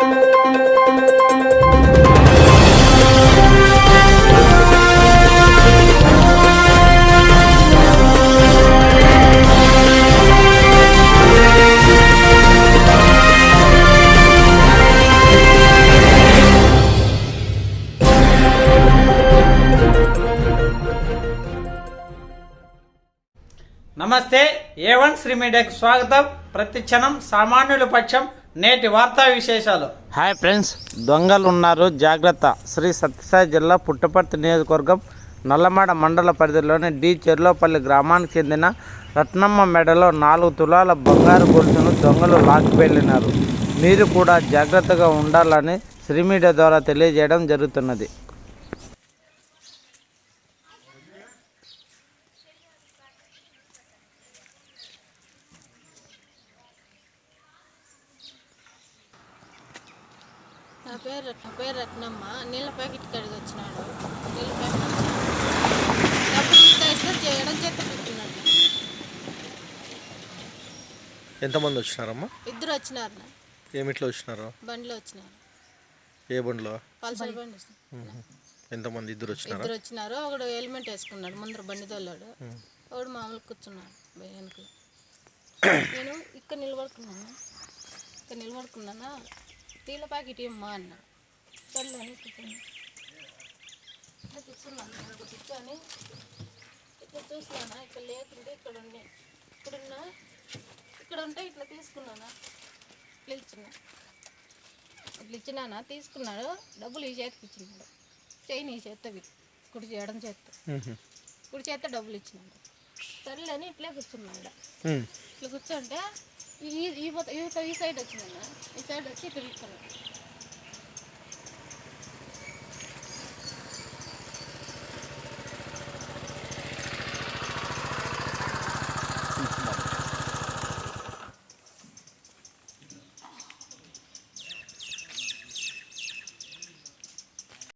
నమస్తే A1 శ్రీ మీడియాకు స్వాగతం. ప్రతి క్షణం సామాన్యుల పక్షం. నేటి వార్తా విశేషాలు. హాయ్ ఫ్రెండ్స్, దొంగలు ఉన్నారు జాగ్రత్త. శ్రీ సత్యసాయి జిల్లా పుట్టపర్తి నియోజకవర్గం నల్లమాడ మండల పరిధిలోని డి చెర్లోపల్లి గ్రామానికి చెందిన రత్నమ్మ మెడలో 4 తులాల బంగారు గొలుసును దొంగలు లాక్కెళ్లినారు. మీరు కూడా జాగ్రత్తగా ఉండాలని శ్రీ మీడియా ద్వారా తెలియజేయడం జరుగుతున్నది. నా పేరు రత్నమ్మ. నీళ్ళ ప్యాకెట్ కడిగి వచ్చినాడు. నీళ్ళ ప్యాకెట్ డబ్బులు చేయడం చేత పెట్టుకున్నాడు. ఎంతమంది వచ్చినారమ్మా? 2 వచ్చినారు. ఏమిట్లో వచ్చినారు? బండిలో వచ్చినారు. ఏ బండిలో? పల్సర్ బండి. ఎంతమంది? 2 వచ్చినారు. ఒకడు హెల్మెట్ వేసుకున్నాడు, ముందర బండి తోలాడు. ఒకడు మామూలు కూర్చున్నాడు వెనక. నేను ఇక్కడ నిలబడుకున్నానా నీళ్ళ ప్యాకెట్ ఇమ్మా అన్న. సర్లే అని కూర్చున్నాను. కూర్చొని ఇట్లా చూసినానా, ఇక్కడ లేకుంటే ఇక్కడ ఉంటే ఇట్లా తీసుకున్నానా. ఇట్లా ఇచ్చినానా, తీసుకున్నాడు. డబ్బులు ఈ చేతికి ఇచ్చినాడు. చైన్ ఈ చేత్తో కుడి చేయడం కుడి చేత్తో డబ్బులు ఇచ్చినాడు. సర్లే అని ఇట్లే కూర్చున్నాడు. ఇట్లా కూర్చుంటే ఈ సైడ్ వచ్చినా, ఈ సైడ్ వచ్చి ఇట్లా కూర్చున్నాడు.